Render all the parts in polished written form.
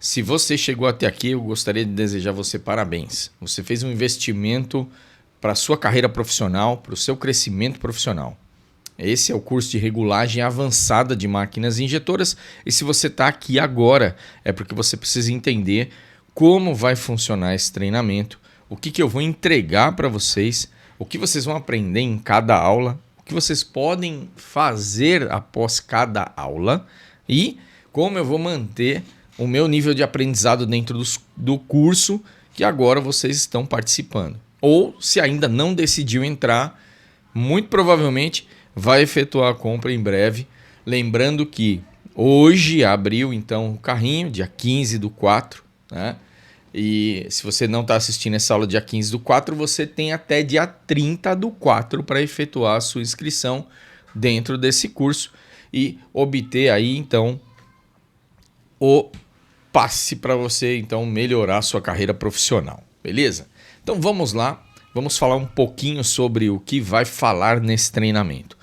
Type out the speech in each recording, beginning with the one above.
Se você chegou até aqui, eu gostaria de desejar você parabéns. Você fez um investimento para a sua carreira profissional, para o seu crescimento profissional. Esse é o curso de regulagem avançada de máquinas injetoras. E se você está aqui agora, é porque você precisa entender como vai funcionar esse treinamento, o que eu vou entregar para vocês, o que vocês vão aprender em cada aula, o que vocês podem fazer após cada aula e como eu vou manter o meu nível de aprendizado dentro do curso que agora vocês estão participando. Ou se ainda não decidiu entrar, muito provavelmente vai efetuar a compra em breve. Lembrando que hoje abriu então o carrinho, dia 15/4, né? E se você não está assistindo essa aula dia 15/4, você tem até dia 30/4 para efetuar a sua inscrição dentro desse curso e obter aí então o passe para você então melhorar a sua carreira profissional, beleza? Então vamos lá, vamos falar um pouquinho sobre o que vai falar nesse treinamento.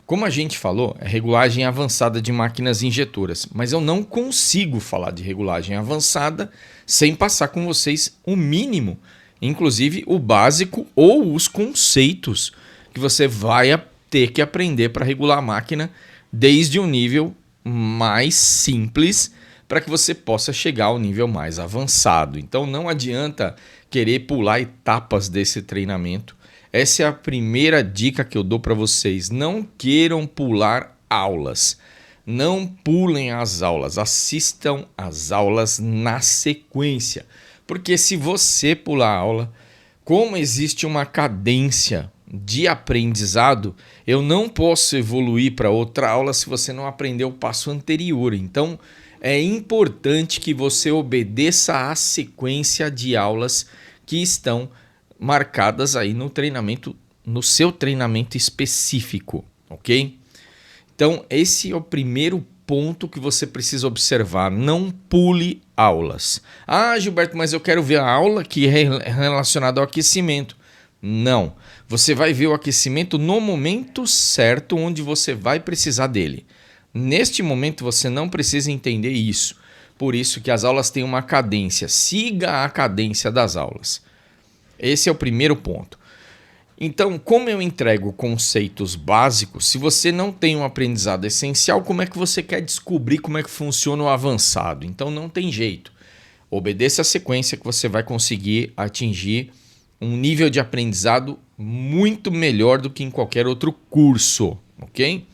Como a gente falou, é regulagem avançada de máquinas injetoras, mas eu não consigo falar de regulagem avançada sem passar com vocês o mínimo, inclusive o básico ou os conceitos que você vai ter que aprender para regular a máquina desde um nível mais simples para que você possa chegar ao nível mais avançado. Então não adianta querer pular etapas desse treinamento. Essa é a primeira dica que eu dou para vocês. Não queiram pular aulas. Não pulem as aulas. Assistam as aulas na sequência. Porque se você pular a aula, como existe uma cadência de aprendizado, eu não posso evoluir para outra aula se você não aprendeu o passo anterior. Então, é importante que você obedeça à sequência de aulas que estão marcadas aí no treinamento, no seu treinamento específico, ok? Então, esse é o primeiro ponto que você precisa observar. Não pule aulas. Ah, Gilberto, mas eu quero ver a aula que é relacionada ao aquecimento. Não. Você vai ver o aquecimento no momento certo onde você vai precisar dele. Neste momento você não precisa entender isso. Por isso que as aulas têm uma cadência. Siga a cadência das aulas. Esse é o primeiro ponto. Então, como eu entrego conceitos básicos, se você não tem um aprendizado essencial, como é que você quer descobrir como é que funciona o avançado? Então não tem jeito. Obedeça a sequência que você vai conseguir atingir um nível de aprendizado muito melhor do que em qualquer outro curso, ok?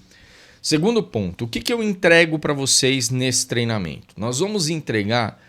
Segundo ponto, o que eu entrego para vocês nesse treinamento? Nós vamos entregar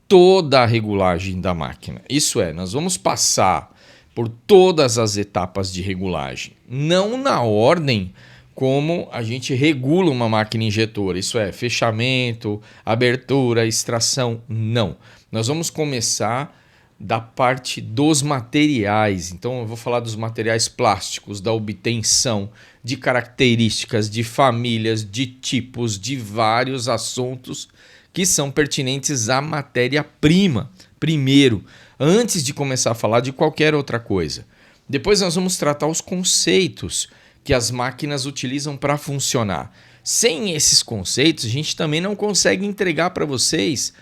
toda a regulagem da máquina. Isso é, nós vamos passar por todas as etapas de regulagem. Não na ordem como a gente regula uma máquina injetora. Isso é, fechamento, abertura, extração. Não. Nós vamos começar da parte dos materiais. Então eu vou falar dos materiais plásticos, da obtenção, de características, de famílias, de tipos, de vários assuntos que são pertinentes à matéria-prima. Primeiro, antes de começar a falar de qualquer outra coisa. Depois nós vamos tratar os conceitos que as máquinas utilizam para funcionar. Sem esses conceitos, a gente também não consegue entregar para vocês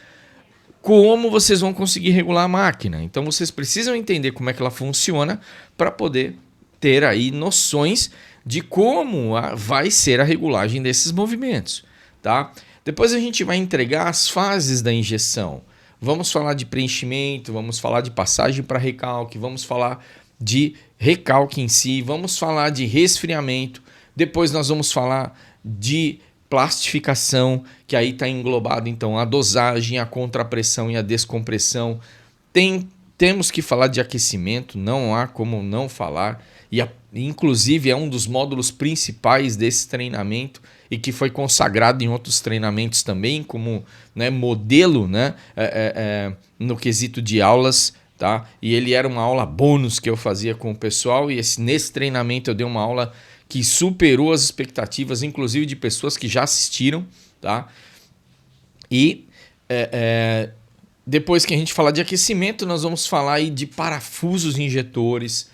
como vocês vão conseguir regular a máquina. Então vocês precisam entender como é que ela funciona para poder ter aí noções de como vai ser a regulagem desses movimentos, tá? Depois a gente vai entregar as fases da injeção. Vamos falar de preenchimento, vamos falar de passagem para recalque, vamos falar de recalque em si, vamos falar de resfriamento. Depois nós vamos falar de plastificação, que aí está englobado então a dosagem, a contrapressão e a descompressão. Temos que falar de aquecimento, não há como não falar, e inclusive é um dos módulos principais desse treinamento e que foi consagrado em outros treinamentos também como, né, modelo, né, no quesito de aulas. Tá? E ele era uma aula bônus que eu fazia com o pessoal e nesse treinamento eu dei uma aula que superou as expectativas, inclusive de pessoas que já assistiram. Tá? E depois que a gente falar de aquecimento, nós vamos falar aí de parafusos injetores,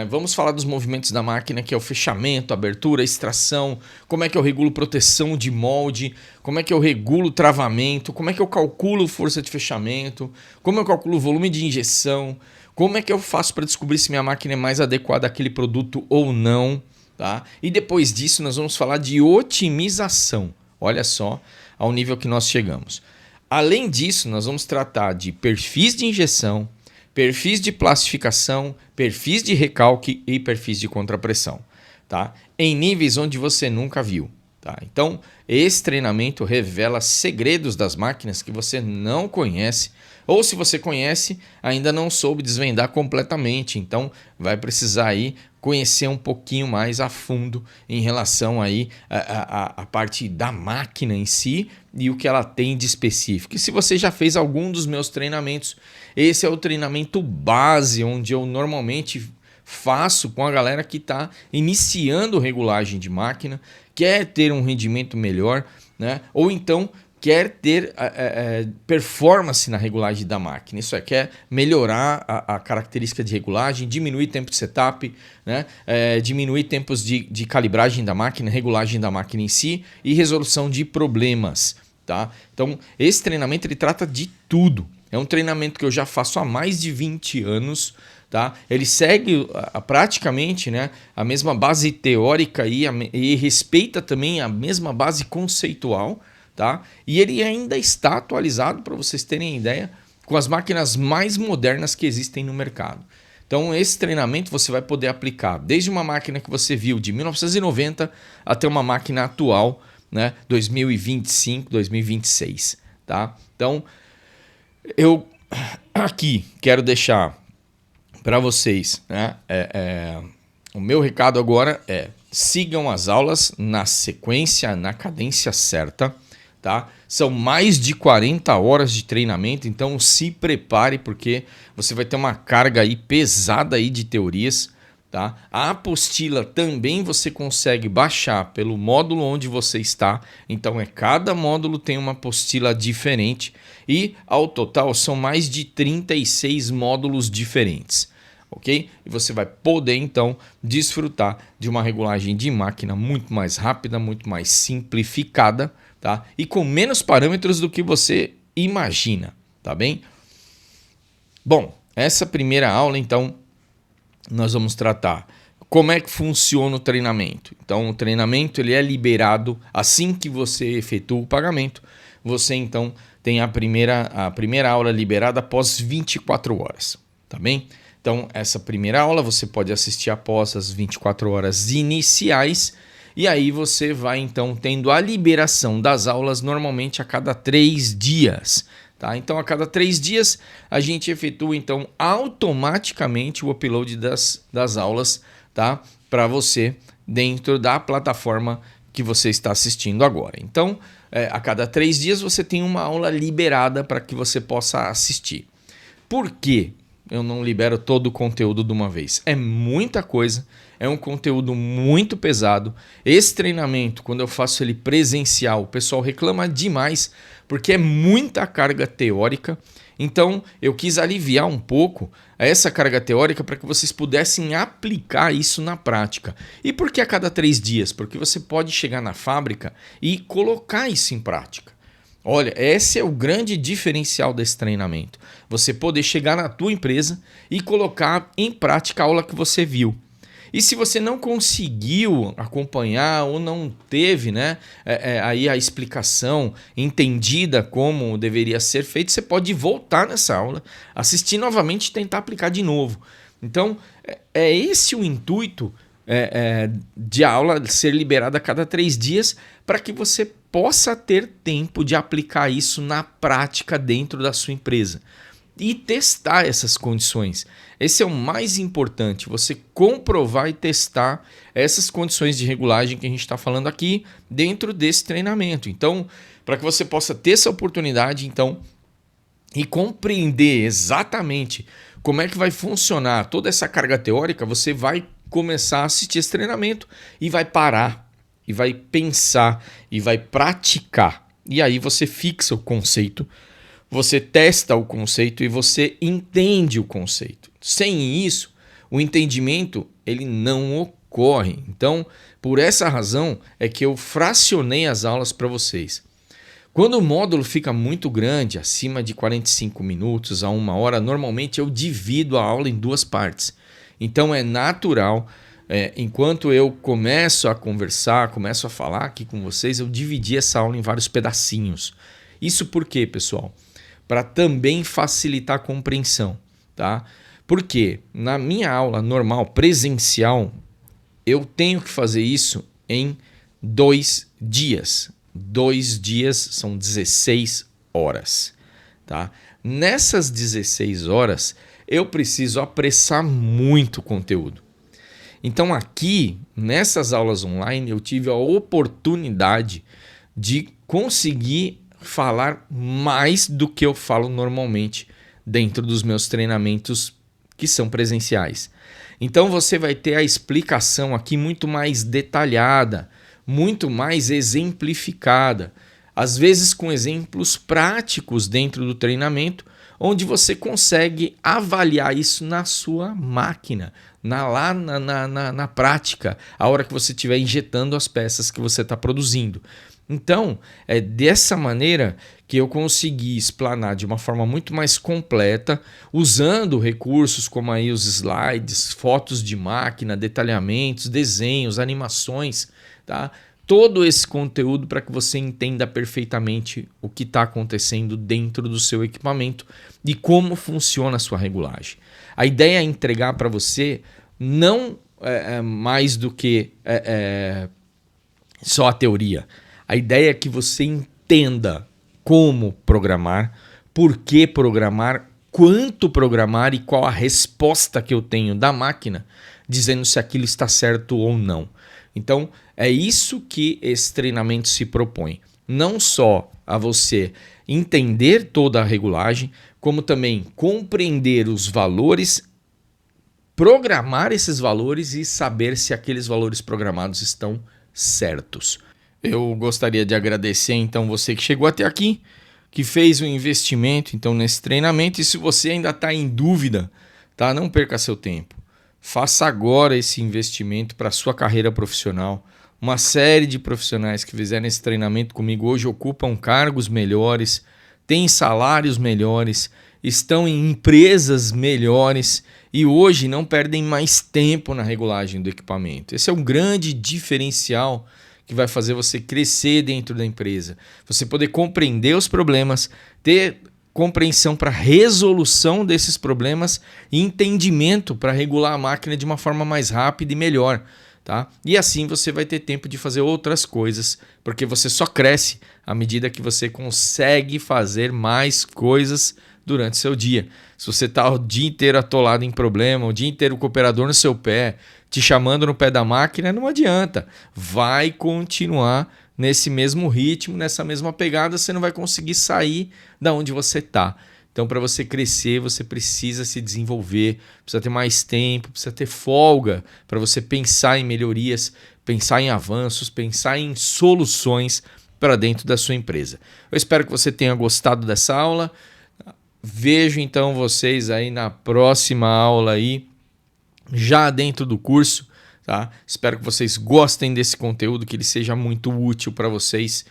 Vamos falar dos movimentos da máquina, que é o fechamento, abertura, extração, como é que eu regulo proteção de molde, como é que eu regulo travamento, como é que eu calculo força de fechamento, como eu calculo o volume de injeção, como é que eu faço para descobrir se minha máquina é mais adequada àquele produto ou não. Tá? E depois disso nós vamos falar de otimização. Olha só ao nível que nós chegamos. Além disso, nós vamos tratar de perfis de injeção, perfis de plastificação, perfis de recalque e perfis de contrapressão, tá? Em níveis onde você nunca viu. Tá? Então, esse treinamento revela segredos das máquinas que você não conhece, ou se você conhece, ainda não soube desvendar completamente. Então, vai precisar aí conhecer um pouquinho mais a fundo em relação aí a parte da máquina em si e o que ela tem de específico. E se você já fez algum dos meus treinamentos, esse é o treinamento base, onde eu normalmente faço com a galera que está iniciando regulagem de máquina, quer ter um rendimento melhor, né? Ou então quer ter performance na regulagem da máquina. Isso quer melhorar a característica de regulagem, diminuir tempo de setup, né? Diminuir tempos de calibragem da máquina, regulagem da máquina em si e resolução de problemas. Tá? Então, esse treinamento ele trata de tudo. É um treinamento que eu já faço há mais de 20 anos. Tá? Ele segue praticamente, né, a mesma base teórica e respeita também a mesma base conceitual. Tá? E ele ainda está atualizado, para vocês terem ideia, com as máquinas mais modernas que existem no mercado. Então, esse treinamento você vai poder aplicar desde uma máquina que você viu de 1990 até uma máquina atual, né, 2025, 2026. Tá? Então, eu aqui quero deixar para vocês, né, o meu recado agora é: sigam as aulas na sequência, na cadência certa. Tá? São mais de 40 horas de treinamento, então se prepare, porque você vai ter uma carga aí pesada aí de teorias. Tá? A apostila também você consegue baixar pelo módulo onde você está, então cada módulo tem uma apostila diferente e ao total são mais de 36 módulos diferentes. Ok? E você vai poder então desfrutar de uma regulagem de máquina muito mais rápida, muito mais simplificada. Tá? E com menos parâmetros do que você imagina, tá bem? Bom, essa primeira aula, então, nós vamos tratar como é que funciona o treinamento. Então, o treinamento ele é liberado assim que você efetua o pagamento. Você, então, tem a primeira aula liberada após 24 horas, tá bem? Então, essa primeira aula você pode assistir após as 24 horas iniciais. E aí você vai então tendo a liberação das aulas normalmente a cada 3 dias. Tá? Então a cada 3 dias a gente efetua então automaticamente o upload das aulas, tá? Para você dentro da plataforma que você está assistindo agora. Então a cada 3 dias você tem uma aula liberada para que você possa assistir. Por quê? Eu não libero todo o conteúdo de uma vez. É muita coisa, é um conteúdo muito pesado. Esse treinamento, quando eu faço ele presencial, o pessoal reclama demais, porque é muita carga teórica. Então, eu quis aliviar um pouco essa carga teórica para que vocês pudessem aplicar isso na prática. E por que a cada 3 dias? Porque você pode chegar na fábrica e colocar isso em prática. Olha, esse é o grande diferencial desse treinamento. Você poder chegar na tua empresa e colocar em prática a aula que você viu. E se você não conseguiu acompanhar ou não teve, né, aí a explicação entendida como deveria ser feito, você pode voltar nessa aula, assistir novamente e tentar aplicar de novo. Então, é esse o intuito de aula ser liberada a cada 3 dias para que você possa ter tempo de aplicar isso na prática dentro da sua empresa e testar essas condições. Esse é o mais importante, você comprovar e testar essas condições de regulagem que a gente está falando aqui dentro desse treinamento. Então, para que você possa ter essa oportunidade, então, e compreender exatamente como é que vai funcionar toda essa carga teórica, você vai começar a assistir esse treinamento e vai parar, e vai pensar, e vai praticar. E aí você fixa o conceito, você testa o conceito e você entende o conceito. Sem isso, o entendimento ele não ocorre. Então, por essa razão é que eu fracionei as aulas para vocês. Quando o módulo fica muito grande, acima de 45 minutos a 1 hora, normalmente eu divido a aula em 2 partes. Então é natural, enquanto eu começo a conversar, começo a falar aqui com vocês, eu dividi essa aula em vários pedacinhos. Isso por quê, pessoal? Para também facilitar a compreensão, tá? Porque na minha aula normal, presencial, eu tenho que fazer isso em 2 dias. 2 dias são 16 horas. Tá? Nessas 16 horas, eu preciso apressar muito o conteúdo. Então aqui, nessas aulas online, eu tive a oportunidade de conseguir falar mais do que eu falo normalmente dentro dos meus treinamentos que são presenciais. Então você vai ter a explicação aqui muito mais detalhada, muito mais exemplificada, às vezes com exemplos práticos dentro do treinamento, onde você consegue avaliar isso na sua máquina, na prática, a hora que você estiver injetando as peças que você está produzindo. Então, é dessa maneira que eu consegui explanar de uma forma muito mais completa, usando recursos como aí os slides, fotos de máquina, detalhamentos, desenhos, animações, tá? Todo esse conteúdo para que você entenda perfeitamente o que está acontecendo dentro do seu equipamento e como funciona a sua regulagem. A ideia é entregar para você não mais do que só a teoria. A ideia é que você entenda como programar, por que programar, quanto programar e qual a resposta que eu tenho da máquina dizendo se aquilo está certo ou não. Então, é isso que esse treinamento se propõe. Não só a você entender toda a regulagem, como também compreender os valores, programar esses valores e saber se aqueles valores programados estão certos. Eu gostaria de agradecer então você que chegou até aqui, que fez um investimento então nesse treinamento, e se você ainda está em dúvida, tá? Não perca seu tempo. Faça agora esse investimento para a sua carreira profissional. Uma série de profissionais que fizeram esse treinamento comigo hoje ocupam cargos melhores, têm salários melhores, estão em empresas melhores e hoje não perdem mais tempo na regulagem do equipamento. Esse é um grande diferencial que vai fazer você crescer dentro da empresa. Você poder compreender os problemas, ter compreensão para resolução desses problemas e entendimento para regular a máquina de uma forma mais rápida e melhor. Tá? E assim você vai ter tempo de fazer outras coisas, porque você só cresce à medida que você consegue fazer mais coisas durante seu dia. Se você está o dia inteiro atolado em problema, o dia inteiro com o operador no seu pé, te chamando no pé da máquina, não adianta. Vai continuar nesse mesmo ritmo, nessa mesma pegada, você não vai conseguir sair da onde você está. Então, para você crescer, você precisa se desenvolver, precisa ter mais tempo, precisa ter folga para você pensar em melhorias, pensar em avanços, pensar em soluções para dentro da sua empresa. Eu espero que você tenha gostado dessa aula. Vejo então vocês aí na próxima aula aí, já dentro do curso, tá? Espero que vocês gostem desse conteúdo, que ele seja muito útil para vocês,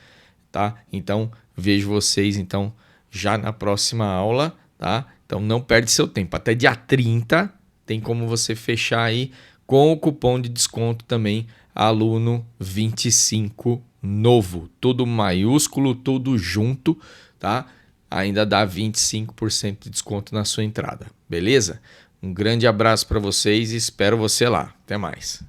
tá? Então, vejo vocês então já na próxima aula, tá? Então não perde seu tempo. Até dia 30 tem como você fechar aí com o cupom de desconto também, aluno 25 novo. Tudo maiúsculo, tudo junto, tá? Ainda dá 25% de desconto na sua entrada, beleza? Um grande abraço para vocês e espero você lá. Até mais.